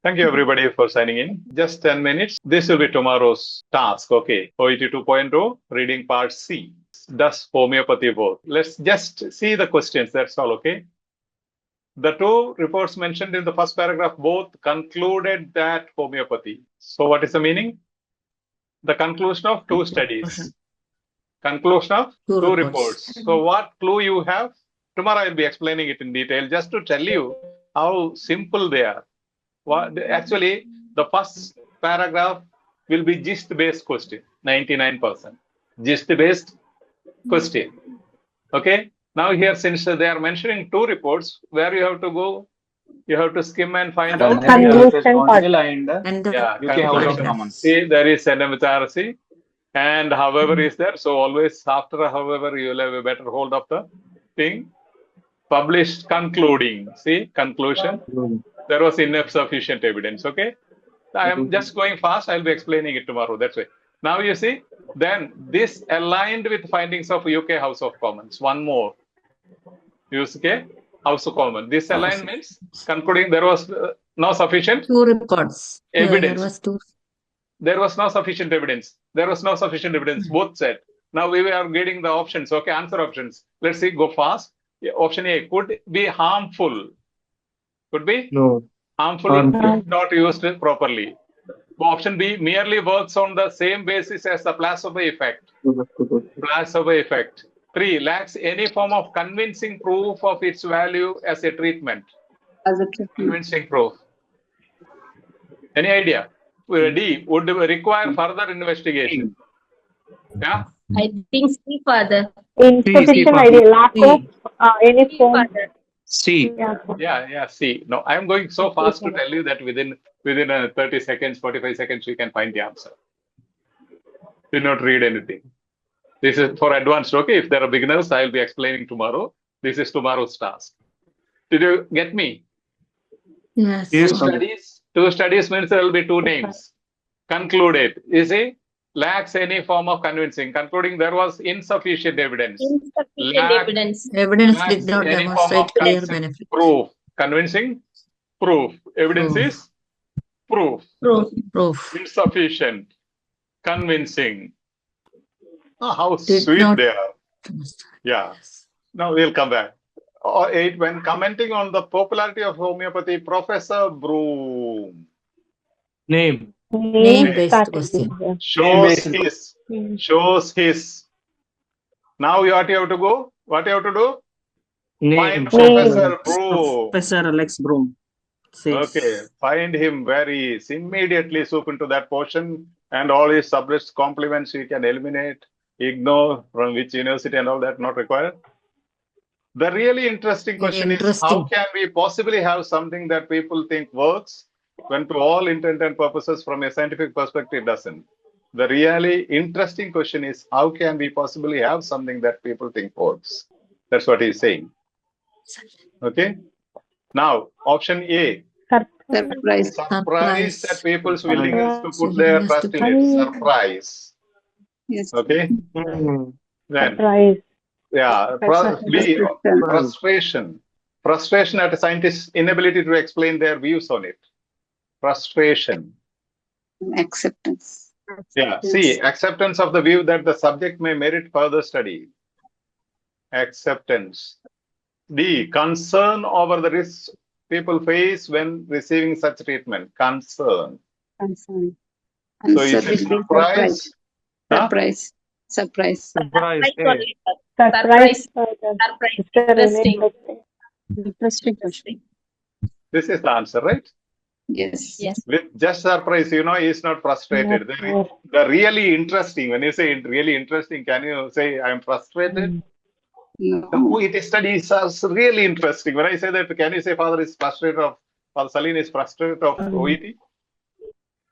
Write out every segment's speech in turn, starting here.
Thank you everybody for signing in. Just 10 minutes. This will be tomorrow's task. Okay. OET 2.0, reading part C. Does homeopathy work? Let's just see the questions. That's all. Okay. The two reports mentioned in the first paragraph both concluded that homeopathy. So what is the meaning? The conclusion of two studies. Conclusion of two reports. So what clue you have? Tomorrow I'll be explaining it in detail just to tell you how simple they are. Actually, the first paragraph will be gist-based question, 99%. Gist-based question. Okay. Now here, since they are mentioning two reports, where you have to go, you have to skim and find out. Conclusion part. And the UK House of Commons. See, there is NMHRC and however is there. So always after however, you will have a better hold of the thing. Published concluding. See, conclusion. There was insufficient evidence. Okay. I am just going fast. I'll be explaining it tomorrow. That's why. Now you see, then this aligned with findings of UK House of Commons. One more. UK House of Commons. This aligned means concluding there was no sufficient two reports. Evidence. There was no sufficient evidence. There was no sufficient evidence. Both said. Now we are getting the options. Okay, answer options. Let's see. Go fast. Option A could be harmful. Could be harmful if not used properly. Option B merely works on the same basis as the placebo effect. Placebo effect. 3 lacks any form of convincing proof of its value as a treatment. Convincing proof. Any idea? D would require further investigation. Yeah. I think C further. Insufficient idea. Lack of any form. C. Yeah. C. No, I am going so fast to tell you that within 30 seconds, 45 seconds, you can find the answer. Do not read anything. This is for advanced. Okay, if there are beginners, I will be explaining tomorrow. This is tomorrow's task. Did you get me? Yes. Two studies means there will be two names. Concluded. You see? Lacks any form of convincing. Concluding there was insufficient evidence. Evidence did not demonstrate clear benefit. Proof. Convincing? Proof. Evidence is? Proof. Insufficient. Convincing. Oh, how sweet they are. Yeah. Now we'll come back. When commenting on the popularity of homeopathy, Professor Broom. Name-based question. Shows his. Now what you have to go? What you have to do? Find Professor Broom. Professor Alex Broom. Okay. Find him immediately soup into that portion and all his subjects compliments you can eliminate, ignore from which university and all that not required. The really interesting question is how can we possibly have something that people think works when to all intent and purposes from a scientific perspective doesn't. The really interesting question is how can we possibly have something that people think works. That's what he's saying. Okay. Now, option A. Surprise. Surprise that people's willingness to put their trust in it. Surprise. Yes. Okay. Then, Surprise. yeah. B. Frustration. Frustration at a scientist's inability to explain their views on it. Frustration. Acceptance. Yeah. C. Acceptance of the view that the subject may merit further study. Acceptance. D. Concern over the risks people face when receiving such treatment. Concern. So is it surprise? Surprise. Surprise. Interesting. This is the answer, right? Yes. With just surprise, he's not frustrated. The really interesting, when you say really interesting, can you say I'm frustrated? No. The OET studies are really interesting. When I say that, can you say Father Salim is frustrated of OET?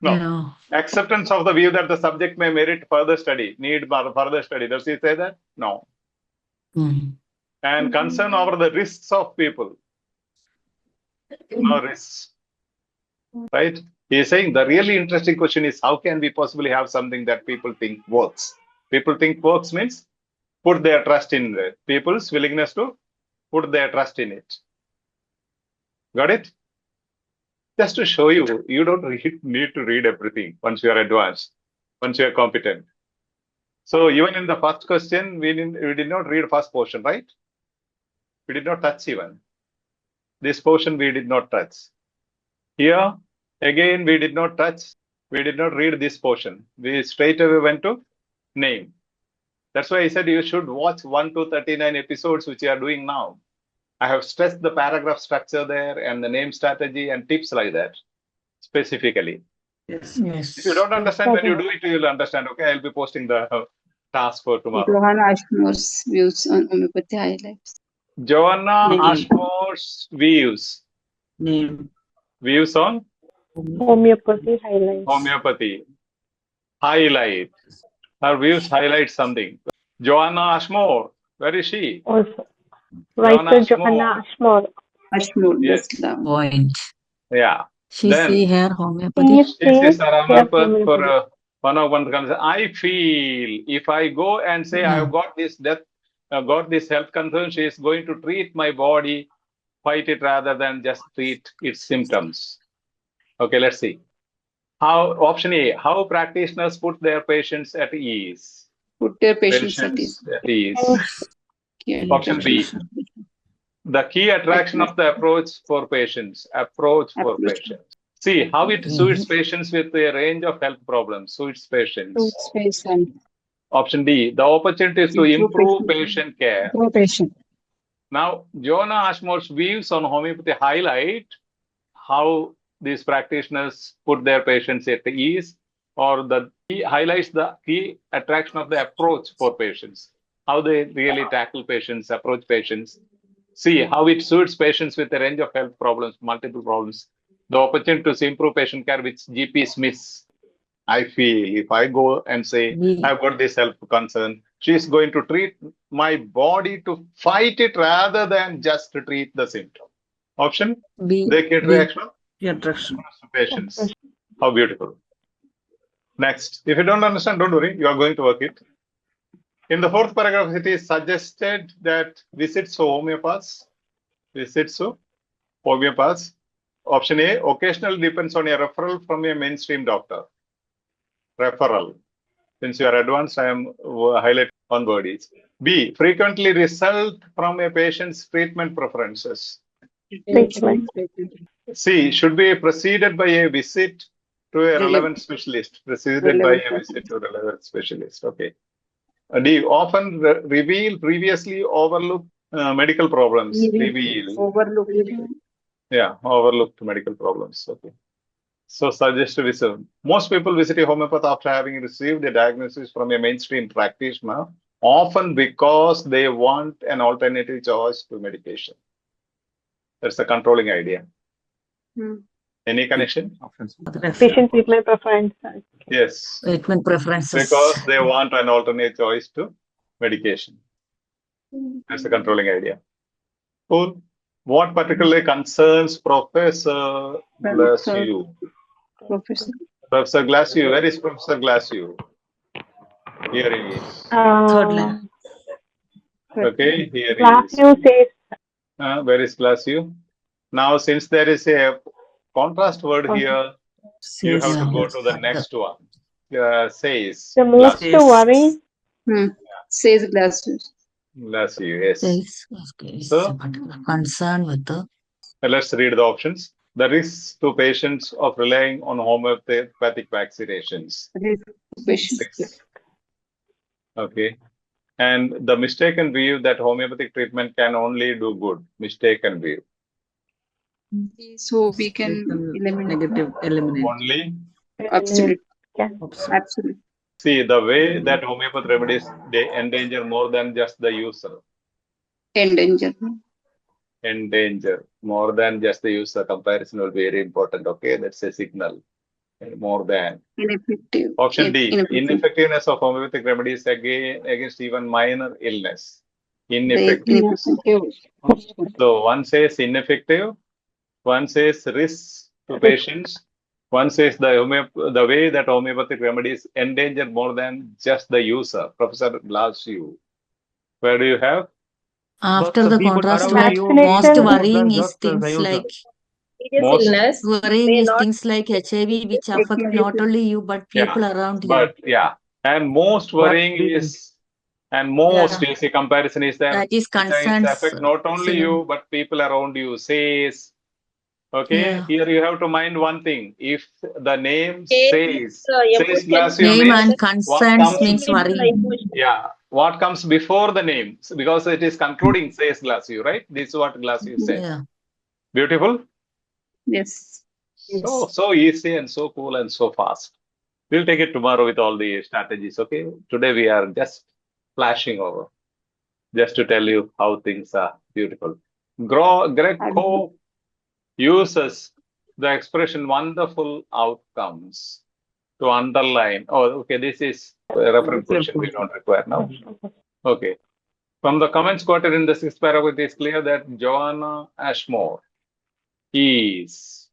No. Acceptance of the view that the subject may merit further study, need further study. Does he say that? No. And concern over the risks of people. No risks. Right? He is saying the really interesting question is how can we possibly have something that people think works? People think works means put their trust in it. People's willingness to put their trust in it. Got it? Just to show you, you don't need to read everything once you are advanced, once you are competent. So even in the first question, we did not read first portion, right? We did not touch even. This portion we did not touch. Here, again, we did not touch. We did not read this portion. We straight away went to name. That's why I said you should watch 1 to 39 episodes, which you are doing now. I have stressed the paragraph structure there and the name strategy and tips like that specifically. Yes. If you don't understand when you do it, you will understand. Okay, I'll be posting the task for tomorrow. Johanna Ashmore's views on homeopathy highlights. Joanna Name. Ashmore's views. Name. Views on Homeopathy highlights. homeopathy. Highlight. Her views highlight something. Joanna Ashmore. Where is she? Also, writer Johanna Ashmore. Ashmore, Yes. that's down. Point. Yeah. She Then- see her homeopathy. She This is says a yes, homeopath for homeopathy. one of one comes. I feel if I go and say I have got this death, got this health concern, she is going to treat my body, fight it rather than just treat its symptoms. Okay, let's see. How option A, how practitioners put their patients at ease. Put their patients at ease. Patients at ease. Yeah. Option B, the key attraction of the approach for patients. Approach for Approach. patients. See how it suits patients with a range of health problems. Suits patients. Space and Option D, the opportunity is to improve patient care. patient. Now, Joanna Ashmore's views on homeopathy highlight how these practitioners put their patients at ease, or he highlights the key attraction of the approach for patients, how they really tackle patients, approach patients. See how it suits patients with a range of health problems, multiple problems. The opportunity to improve patient care, which GPs miss. I feel if I go and say, I've got this health concern, she's going to treat my body to fight it rather than just to treat the symptom. Option B. the key attraction Attraction. to patients. How beautiful. Next, if you don't understand, don't worry, you are going to work it. In the fourth paragraph, it is suggested that visits to homeopaths. Visits to homeopaths. Option A, occasionally depends on a referral from a mainstream doctor. Referral. Since you are advanced, I am highlighting one word each. B, frequently result from a patient's treatment preferences. Treatment. C, should be preceded by a visit to a relevant specialist. Preceded by a visit to a relevant specialist. Okay. D, often reveal previously overlooked medical problems. Reveal. Overlooked medical problems. Okay. So suggest to visit. Most people visit a homeopath after having received a diagnosis from a mainstream practitioner, often because they want an alternative choice to medication. That's the controlling idea. Any connection? Patient treatment preferences. Yes. Treatment preferences. Because they want an alternate choice to medication. That's the controlling idea. Cool. What particularly concerns Professor Glassiu? Professor Glassiu, where is Professor Glassiu? Here he is. Third line. Okay, here he is. Glassiu says Where is Glassiu? Now, since there is a contrast word here, you have to go to the next one. Says. the most to worry. Says Glassius. Glassiu, yes. Says, okay, it's So- a particular concern with the Let's read the options. The risks to patients of relying on homeopathic vaccinations. Patients. Okay. And the mistaken view that homeopathic treatment can only do good. Mistaken view. So we can eliminate. Negative eliminate. Only Absolute. Yeah. Absolute. see the way that homeopathic remedies, they endanger more than just the user. Endanger. Endanger more than just the user. Comparison will be very important. Okay, that's a signal. More than. Ineffective. Option D, Ineffective. ineffectiveness of homeopathic remedies against even minor illness. Ineffective. Ineffective. So one says ineffective, one says risks to patients, one says the way that homeopathic remedies endanger more than just the user. Professor Glassiu, where do you have? after the contrast vaccination- most worrying is Just the things user. like serious Most, illness, Worrying may is not things like HIV, which affect not only you but people around you. but and most worrying is, and most Yeah. you see comparison is there. That is Which concerns. affect not only you but people around you. Says, okay, Yeah. here you have to mind one thing. If the name Says, says glass, you Name means and what concerns comes, means worrying. what comes before the name, because it is concluding says glass you, right? This is what glass you said. Yeah. Beautiful. Yes. So easy and so cool and so fast. We'll take it tomorrow with all the strategies. Okay. Today we are just flashing over, just to tell you how things are beautiful. Greco uses the expression wonderful outcomes to underline. Oh, okay. This is a reference question we don't require now. Okay. From the comments quoted in the 6th paragraph, it is clear that Joanna Ashmore is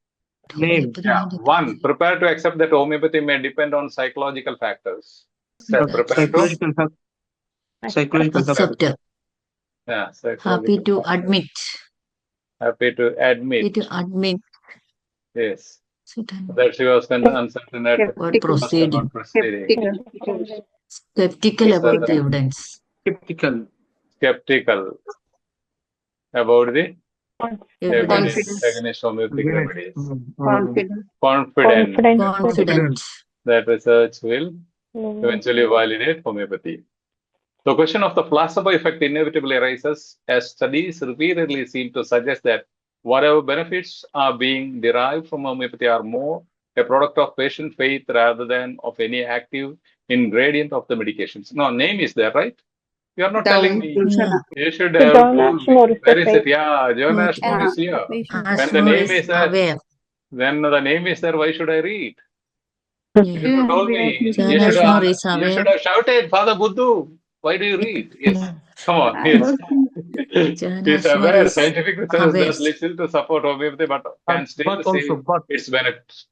one, prepare to accept that homeopathy may depend on psychological factors. Prepare to Accept. Happy to admit. Happy to admit. Yes. That she was uncertain at proceeding. Skeptical about the evidence. Skeptical about the Evidence. against homeopathic remedies. Confident. Confident. That research will eventually validate homeopathy. The question of the placebo effect inevitably arises as studies repeatedly seem to suggest that whatever benefits are being derived from homeopathy are more a product of patient faith rather than of any active ingredient of the medications. No, name is there, right? You are not telling me. You should have told me. Where is it? Yeah, John Ashmore is here. When the name is there, then the name is there, why should I read? You should have told me. You should have shouted, Father Buddhu, why do you read? Yes. Come on. Yes. He's aware. Scientific research does little to support homeopathy, but can still see its benefits.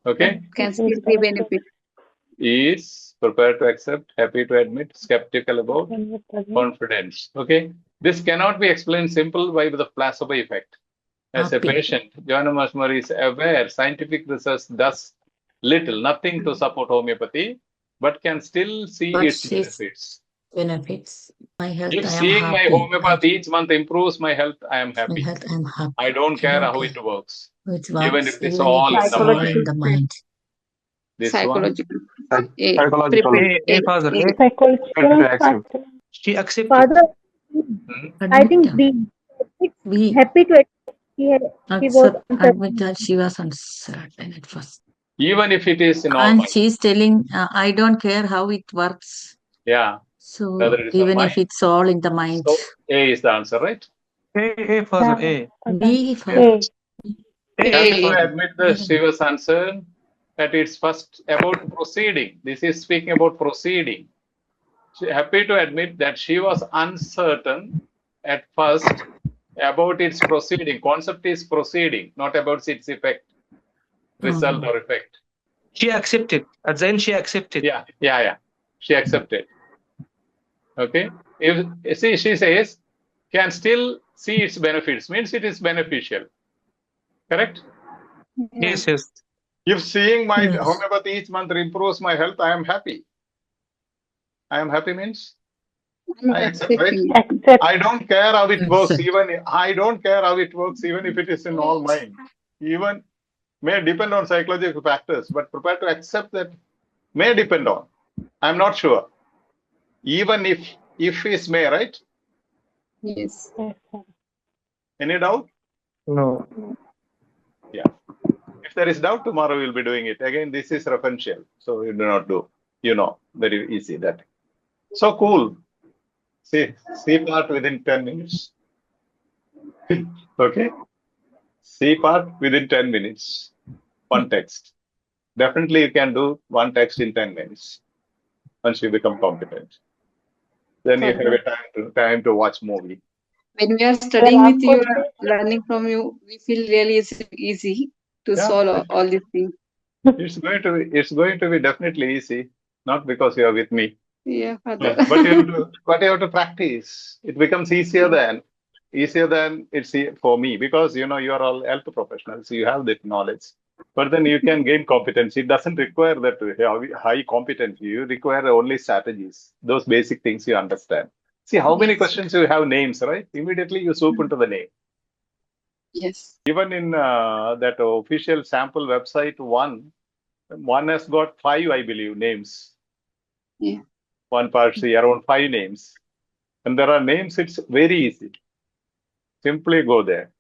Okay. Can still be benefit. Is prepared to accept, happy to admit, skeptical about, confidence. Okay. This cannot be explained simple by the placebo effect. As a patient, John Ashmore is aware scientific research does nothing to support homeopathy, but can still see its benefits. My health, If seeing my homeopathy each month improves my health, I am happy. I don't care how it works. Even if it's all in the mind. This Psychological. Psychological. She accepted. Father, I think B. Happy to admit that she was uncertain at first. Even if it is in all and mind. she's telling, I don't care how it works. Yeah. So even if it's all in the mind. So A is the answer, right? A, Father, A. B, Father. Happy to admit that she was concerned that it's first about proceeding. This is speaking about proceeding. Happy to admit that she was uncertain at first about its proceeding. Concept is proceeding, not about its effect, result or effect. She accepted. At the end, she accepted. Yeah. She accepted. Okay. If she says, can still see its benefits, means it is beneficial. Correct? Yes. If seeing my homeopathy each month improves my health, I am happy. I am happy means I accept, right? I don't care how it works, even if it is in all mind. Even may depend on psychological factors, but prepare to accept that may depend on. I'm not sure. Even if is may, right? Yes. Any doubt? No. Yeah. If there is doubt, tomorrow we'll be doing it. Again, this is referential, so you do not do. Very easy that. So cool. See part within 10 minutes. Okay. See part within 10 minutes. One text. Definitely you can do one text in 10 minutes once you become competent. Then you have a time to watch movie. When we are studying with you, learning from you, we feel really easy to solve all these things. It's going to be definitely easy, not because you are with me. Yeah, but you have to practice. It becomes easier then. easier than it's for me, because you are all health professionals, you have that knowledge. But then you can gain competence. It doesn't require that high competence. You require only strategies. Those basic things you understand. See how many questions you have names, right? Immediately you swoop into the name. Yes. Even in that official sample website, one has got 5, I believe, names. Yeah. One part C, around 5 names. And there are names, it's very easy. Simply go there.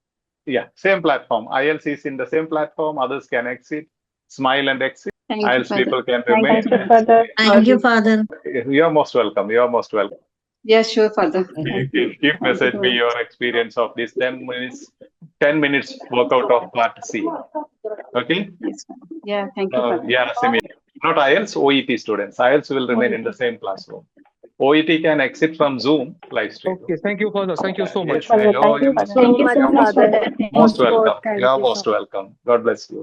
Yeah, same platform. IELTS is in the same platform. Others can exit, smile and exit. Thank you, IELTS Father. people can remain. Thank you, Father. Thank you, Father. You are most welcome. You are most welcome. Yes, sure, Father. Thank you. Keep message me your experience of this 10 minutes workout of part C. Okay? Yes, Father. Yeah, thank you, Father. Yeah, same. Not IELTS, OET students. IELTS will remain in the same classroom. OET can exit from Zoom live stream. Okay, thank you, Father. Thank you so much. Father, thank you so much, Father. Most welcome. Thank You are you most so welcome. God bless you.